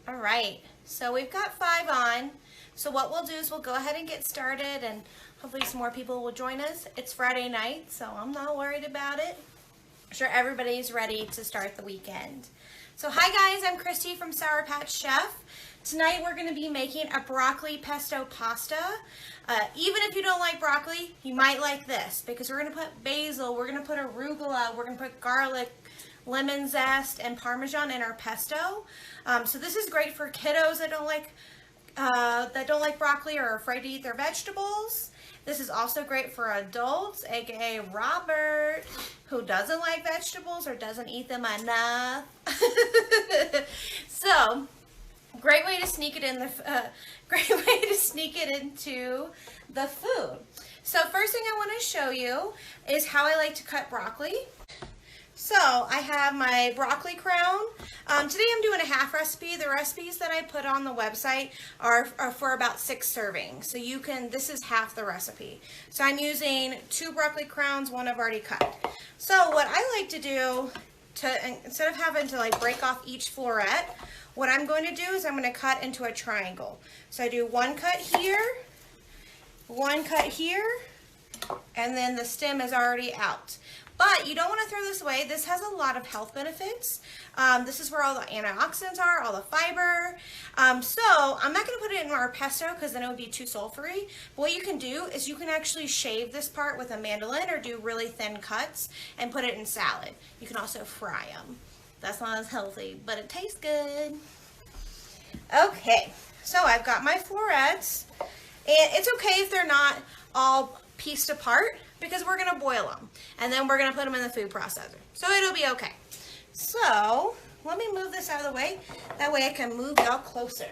All right, so we've got 5 on. So what we'll do is we'll go ahead and get started, and hopefully some more people will join us. It's Friday night, so I'm not worried about it. I'm sure everybody's ready to start the weekend. So hi guys, I'm Christy from Sour Patch Chef. Tonight we're going to be making a broccoli pesto pasta. Even if you don't like broccoli, you might like this because we're going to put basil, we're going to put arugula, we're going to put garlic, lemon zest, and Parmesan in our pesto. So this is great for kiddos that don't like broccoli or are afraid to eat their vegetables. This is also great for adults, aka Robert, who doesn't like vegetables or doesn't eat them enough. So, great way to sneak it into the food. So first thing I want to show you is how I like to cut broccoli. So I have my broccoli crown. Today I'm doing a half recipe. The recipes that I put on the website are for about 6 servings. So this is half the recipe. So I'm using 2 broccoli crowns, one I've already cut. So what I like to do, instead of having to like break off each floret, what I'm going to do is I'm going to cut into a triangle. So I do 1 cut here, 1 cut here, and then the stem is already out. But you don't want to throw this away. This has a lot of health benefits. This is where all the antioxidants are, all the fiber. So I'm not going to put it in our pesto because then it would be too sulfury. But what you can do is you can actually shave this part with a mandolin or do really thin cuts and put it in salad. You can also fry them. That's not as healthy, but it tastes good. Okay, so I've got my florets. And it's okay if they're not all pieced apart, because we're going to boil them and then we're going to put them in the food processor. So it'll be okay. So let me move this out of the way. That way I can move y'all closer.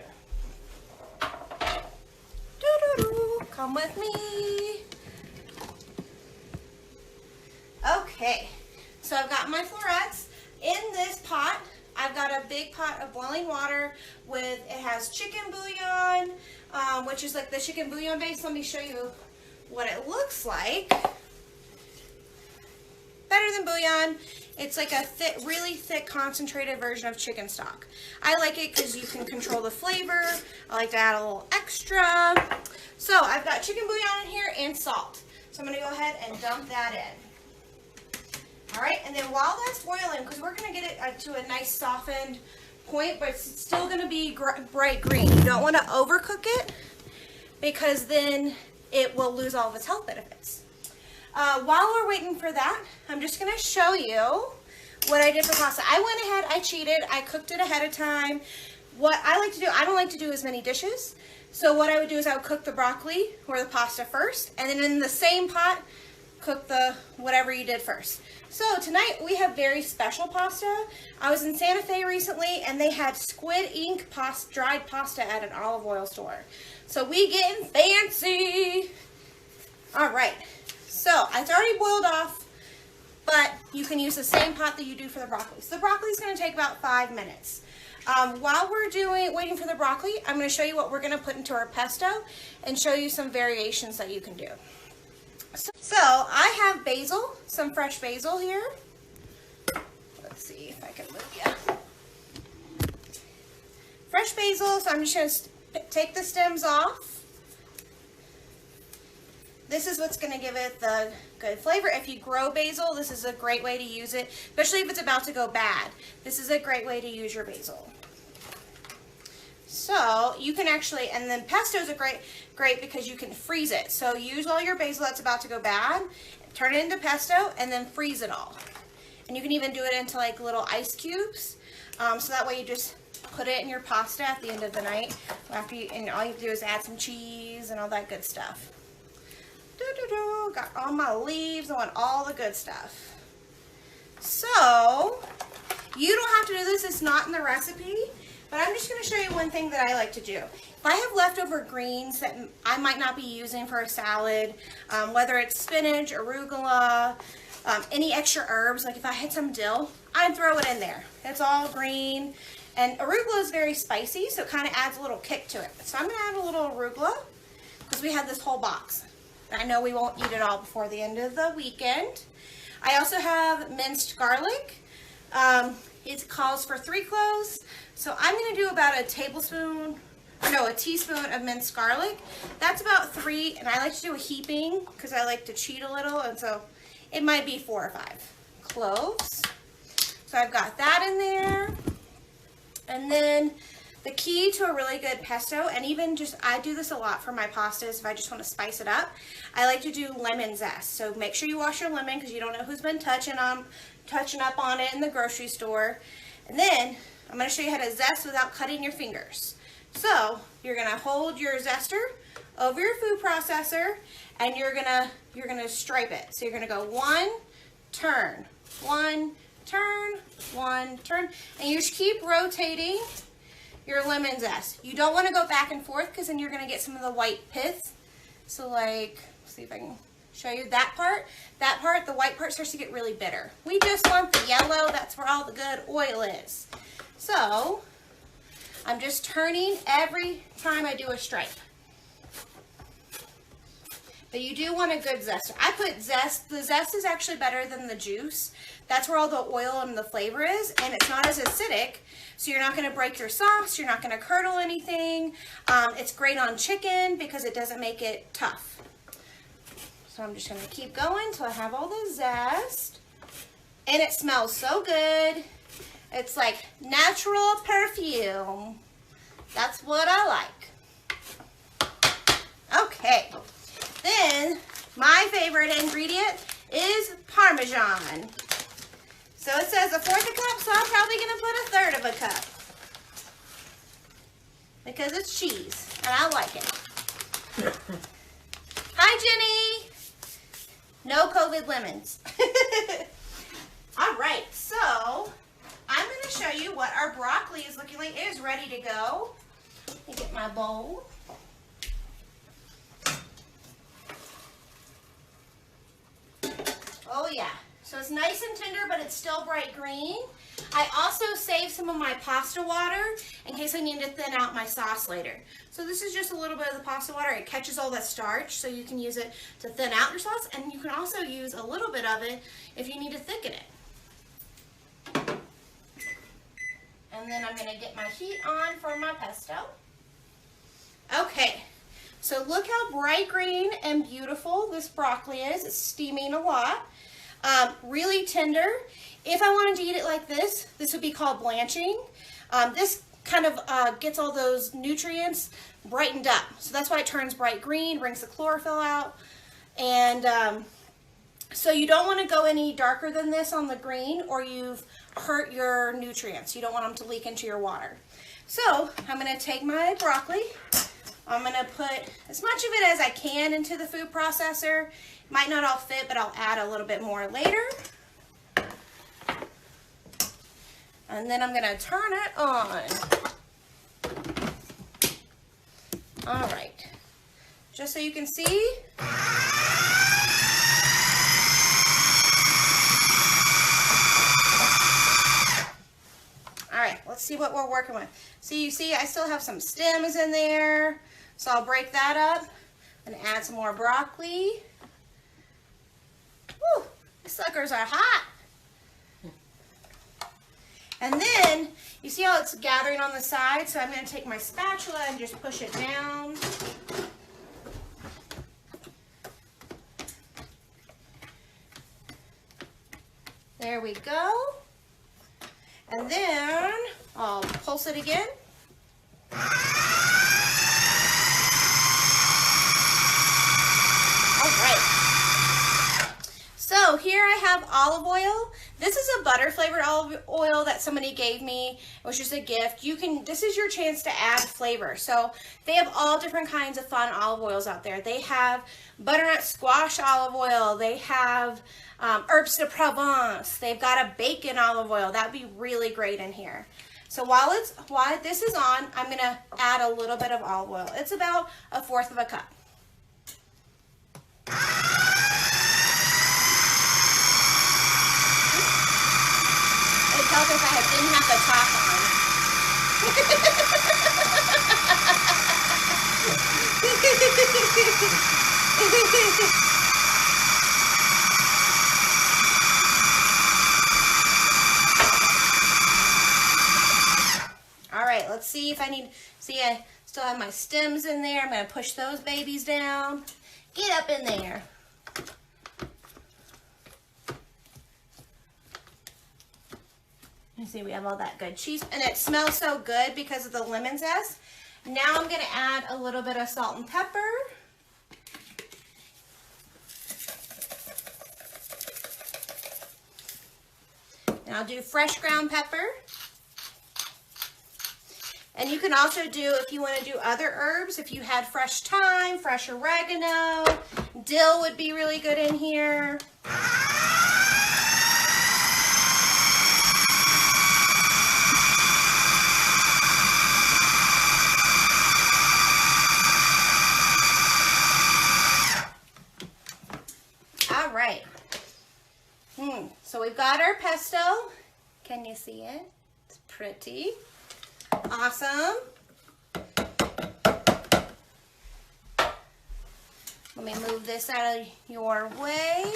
Doo-doo-doo. Come with me. Okay, so I've got my florets. In this pot, I've got a big pot of boiling water it has chicken bouillon, which is like the chicken bouillon base. Let me show you what it looks like. Better than bouillon. It's like a really thick concentrated version of chicken stock. I like it because you can control the flavor. I like to add a little extra. So I've got chicken bouillon in here and salt. So I'm going to go ahead and dump that in. Alright, and then while that's boiling, because we're going to get it to a nice softened point, but it's still going to be bright green. You don't want to overcook it because then it will lose all of its health benefits. While we're waiting for that, I'm just going to show you what I did for pasta. I went ahead, I cheated, I cooked it ahead of time. What I like to do, I don't like to do as many dishes. So what I would do is I would cook the broccoli or the pasta first, and then in the same pot, cook the whatever you did first. So tonight we have very special pasta. I was in Santa Fe recently and they had squid ink dried pasta at an olive oil store. So we getting fancy. All right, so it's already boiled off, but you can use the same pot that you do for the broccoli. So the broccoli is going to take about 5 minutes. While we're waiting for the broccoli, I'm going to show you what we're going to put into our pesto and show you some variations that you can do. So I have basil, some fresh basil here. Let's see if I can move you. Fresh basil, so I'm just going to take the stems off. This is what's going to give it the good flavor. If you grow basil, this is a great way to use it, especially if it's about to go bad. This is a great way to use your basil. So you can actually, and then pesto is great because you can freeze it. So use all your basil that's about to go bad, turn it into pesto, and then freeze it all. And you can even do it into like little ice cubes. So that way you just put it in your pasta at the end of the night and all you have to do is add some cheese and all that good stuff. Got all my leaves. I want all the good stuff. So you don't have to do this. It's not in the recipe. But I'm just going to show you one thing that I like to do. If I have leftover greens that I might not be using for a salad, whether it's spinach, arugula, any extra herbs, like if I had some dill, I'd throw it in there. It's all green. And arugula is very spicy, so it kind of adds a little kick to it. So I'm going to add a little arugula because we have this whole box. I know we won't eat it all before the end of the weekend. I also have minced garlic. It calls for 3 cloves, So I'm going to do about a teaspoon of minced garlic. That's about 3, and I like to do a heaping because I like to cheat a little, and so it might be 4 or 5 cloves. So I've got that in there. And then the key to a really good pesto, and even just, I do this a lot for my pastas if I just want to spice it up, I like to do lemon zest. So make sure you wash your lemon because you don't know who's been touching up on it in the grocery store. And then I'm going to show you how to zest without cutting your fingers. So you're going to hold your zester over your food processor, and you're gonna stripe it. So you're going to go 1, turn, 1, turn, 1, turn, and you just keep rotating your lemon zest. You don't want to go back and forth because then you're going to get some of the white pith. So like, let's see if I can show you that part. That part, the white part starts to get really bitter. We just want the yellow. That's where all the good oil is. So I'm just turning every time I do a stripe. But you do want a good zester. I put zest. The zest is actually better than the juice. That's where all the oil and the flavor is, and it's not as acidic, so you're not going to break your sauce. You're not going to curdle anything. It's great on chicken because it doesn't make it tough. So I'm just going to keep going until I have all the zest, and it smells so good. It's like natural perfume. That's what I like. Okay. Then, my favorite ingredient is Parmesan. So it says 1/4 cup, so I'm probably going to put 1/3 cup. Because it's cheese, and I like it. Hi, Jenny. No COVID lemons. All right, so I'm going to show you what our broccoli is looking like. It is ready to go. Let me get my bowl. Oh yeah, so it's nice and tender, but it's still bright green. I also saved some of my pasta water in case I need to thin out my sauce later. So this is just a little bit of the pasta water. It catches all that starch, so you can use it to thin out your sauce, and you can also use a little bit of it if you need to thicken it. And then I'm going to get my heat on for my pesto. Okay, so look how bright green and beautiful this broccoli is. It's steaming a lot. Really tender. If I wanted to eat it like this would be called blanching. This kind of gets all those nutrients brightened up. So that's why it turns bright green, brings the chlorophyll out. And so you don't want to go any darker than this on the green, or you've hurt your nutrients. You don't want them to leak into your water. So I'm going to take my broccoli. I'm going to put as much of it as I can into the food processor. Might not all fit, but I'll add a little bit more later. And then I'm going to turn it on. All right. Just so you can see. All right, let's see what we're working with. So you see I still have some stems in there. So I'll break that up and add some more broccoli. Woo, these suckers are hot. And then, you see how it's gathering on the side? So I'm going to take my spatula and just push it down. There we go. And then, I'll pulse it again. So here I have olive oil. This is a butter flavored olive oil that somebody gave me. It was just a gift. This is your chance to add flavor. So they have all different kinds of fun olive oils out there. They have butternut squash olive oil. They have herbes de Provence. They've got a bacon olive oil. That would be really great in here. So while this is on, I'm going to add a little bit of olive oil. It's about 1/4 cup. If I didn't have the top on. right, let's see if I need, see I still have my stems in there. I'm gonna push those babies down. Get up in there. You see we have all that good cheese, and it smells so good because of the lemon zest. Now I'm gonna add a little bit of salt and pepper. And I'll do fresh ground pepper. And you can also do, if you want to do other herbs, if you had fresh thyme, fresh oregano, dill would be really good in here. All right. So we've got our pesto. Can you see it? It's pretty. Awesome. Let me move this out of your way.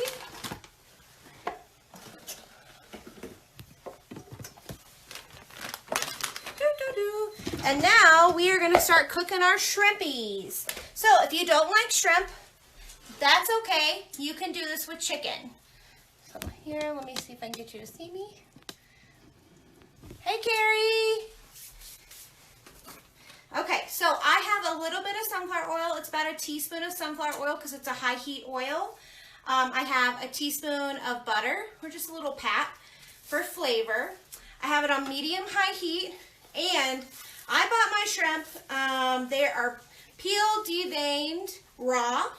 And now we are going to start cooking our shrimpies. So if you don't like shrimp, that's okay. You can do this with chicken. So here, let me see if I can get you to see me. Hey, Carrie. Okay, so I have a little bit of sunflower oil. It's about a teaspoon of sunflower oil because it's a high heat oil. I have a teaspoon of butter, or just a little pat for flavor. I have it on medium-high heat, and I bought my shrimp. They are peeled, deveined, raw.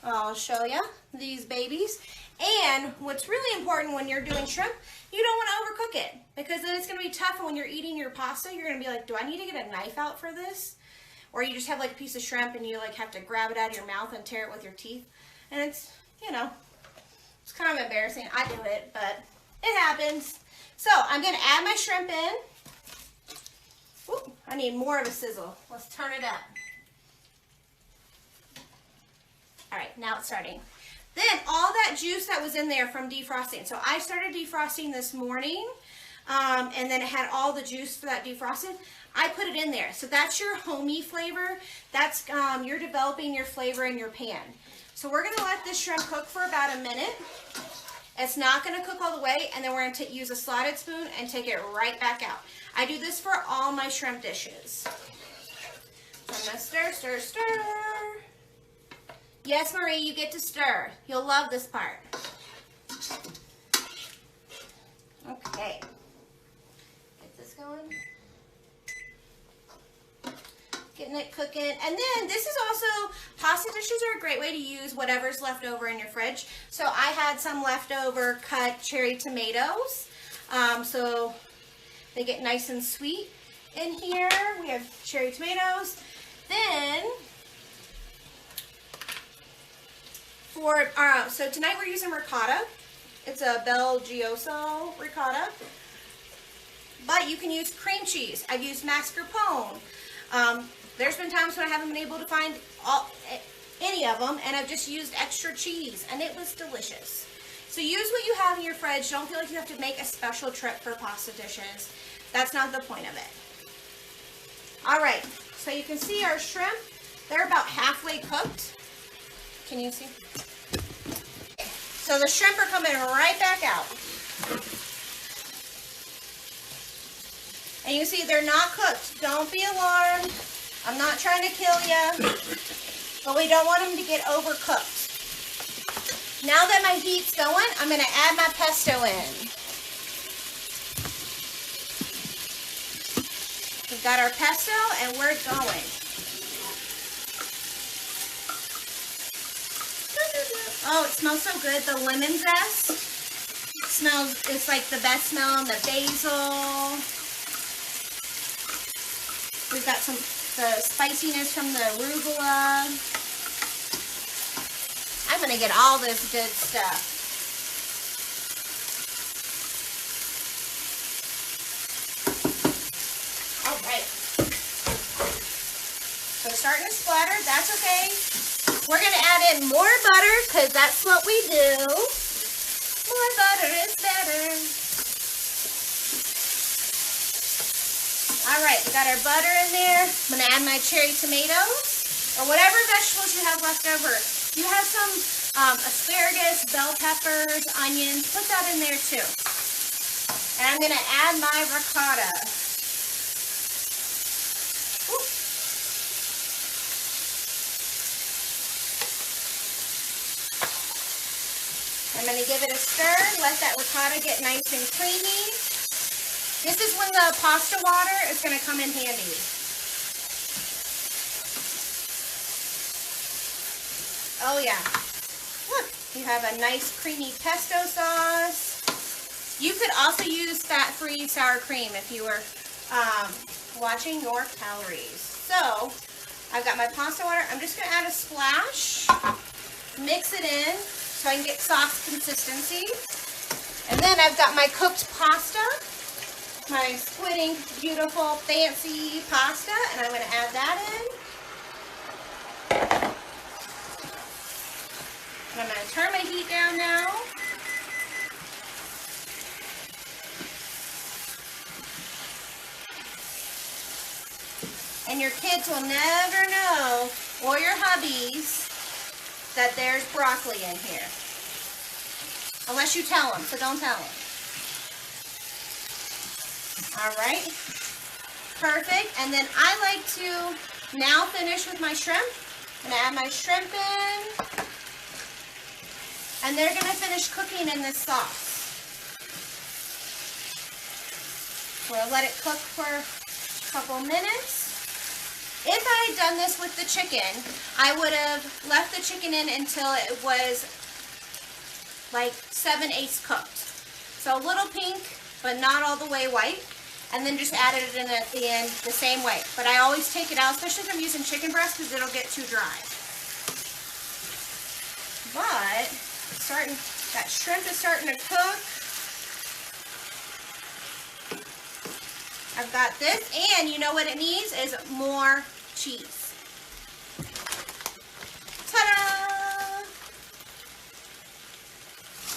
I'll show you these babies. And what's really important when you're doing shrimp, you don't want to overcook it because then it's going to be tough. And when you're eating your pasta, you're going to be like, do I need to get a knife out for this? Or you just have like a piece of shrimp and you like have to grab it out of your mouth and tear it with your teeth. And it's, you know, it's kind of embarrassing. I do it, but it happens. So I'm going to add my shrimp in. Ooh, I need more of a sizzle. Let's turn it up. All right, now it's starting. Then all that juice that was in there from defrosting. So I started defrosting this morning, and then it had all the juice for that defrosting. I put it in there. So that's your homey flavor. That's you're developing your flavor in your pan. So we're going to let this shrimp cook for about a minute. It's not going to cook all the way, and then we're going to use a slotted spoon and take it right back out. I do this for all my shrimp dishes. So I'm going to stir, stir, stir. Yes, Marie, you get to stir. You'll love this part. Okay. Get this going. Getting it cooking. And then this is also, pasta dishes are a great way to use whatever's left over in your fridge. So I had some leftover cut cherry tomatoes. So they get nice and sweet in here. We have cherry tomatoes. Then, so tonight we're using ricotta. It's a Belgioso ricotta. But you can use cream cheese. I've used mascarpone. There's been times when I haven't been able to find any of them, and I've just used extra cheese, and it was delicious. So use what you have in your fridge. Don't feel like you have to make a special trip for pasta dishes. That's not the point of it. All right, so you can see our shrimp. They're about halfway cooked. Can you see? So the shrimp are coming right back out. And you see they're not cooked. Don't be alarmed. I'm not trying to kill you, but we don't want them to get overcooked. Now that my heat's going, I'm going to add my pesto in. We've got our pesto and we're going. Oh, it smells so good. The lemon zest smells, it's like the best smell, and the basil. We've got the spiciness from the arugula. I'm going to get all this good stuff. All right. So it's starting to splatter. That's okay. We're going to add in more butter because that's what we do. More butter is better. All right, we got our butter in there. I'm gonna add my cherry tomatoes or whatever vegetables you have left over. You have some asparagus, bell peppers, onions, put that in there too. And I'm gonna add my ricotta. Ooh. I'm gonna give it a stir, let that ricotta get nice and creamy. This is when the pasta water is going to come in handy. Oh yeah. Look, you have a nice creamy pesto sauce. You could also use fat-free sour cream if you were watching your calories. So, I've got my pasta water. I'm just going to add a splash. Mix it in so I can get sauce consistency. And then I've got my cooked pasta. My squid ink, beautiful, fancy pasta, and I'm going to add that in. And I'm going to turn my heat down now. And your kids will never know, or your hubbies, that there's broccoli in here. Unless you tell them, so don't tell them. All right, perfect. And then I like to now finish with my shrimp. I'm gonna add my shrimp in. And they're gonna finish cooking in this sauce. We'll let it cook for a couple minutes. If I had done this with the chicken, I would have left the chicken in until it was like 7/8 cooked. So a little pink, but not all the way white. And then just added it in at the end the same way. But I always take it out, especially if I'm using chicken breast, because it'll get too dry. But that shrimp is starting to cook. I've got this, and you know what it needs is more cheese. Ta-da!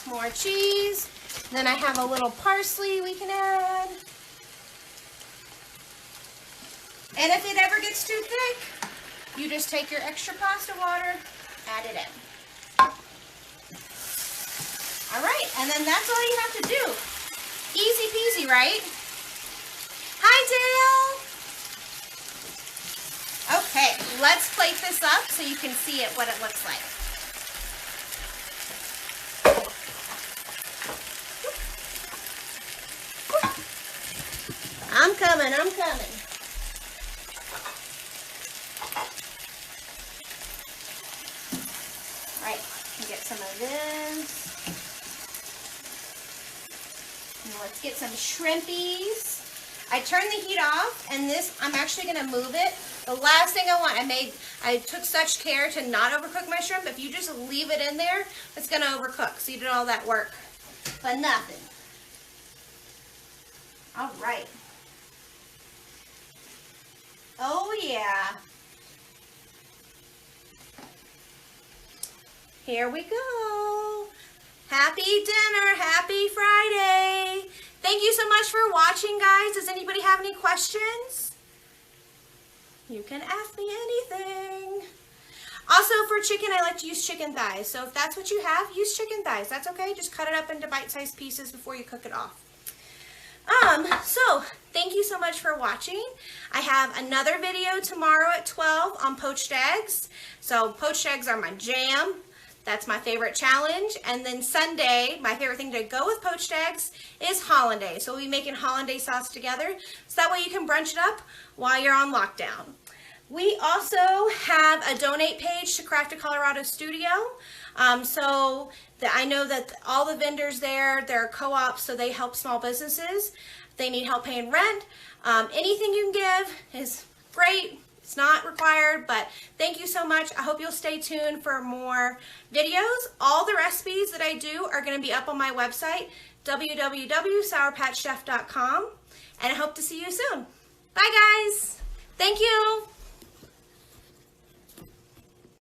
More cheese. Then I have a little parsley we can add. And if it ever gets too thick, you just take your extra pasta water, add it in. All right, and then that's all you have to do. Easy peasy, right? Hi, Dale. Okay, let's plate this up so you can see it, what it looks like. I'm coming, I'm coming. Right, get some of this. And let's get some shrimpies. I turned the heat off, and this, I'm actually going to move it. The last thing I want, I took such care to not overcook my shrimp. If you just leave it in there, it's going to overcook. So you did all that work for nothing. All right. Oh, yeah. Here we go. Happy dinner. Happy Friday. Thank you so much for watching, guys. Does anybody have any questions? You can ask me anything. Also, for chicken, I like to use chicken thighs. So if that's what you have, use chicken thighs. That's okay. Just cut it up into bite-sized pieces before you cook it off. So thank you so much for watching. I have another video tomorrow at 12 on poached eggs. So poached eggs are my jam. That's my favorite challenge. And then Sunday, my favorite thing to go with poached eggs is hollandaise. So we'll be making hollandaise sauce together. So that way you can brunch it up while you're on lockdown. We also have a donate page to Craft a Colorado Studio. I know that all the vendors there, they're co-ops, so they help small businesses. They need help paying rent. Anything you can give is great. It's not required, but thank you so much. I hope you'll stay tuned for more videos. All the recipes that I do are going to be up on my website, www.sourpatchchef.com, and I hope to see you soon. Bye, guys. Thank you.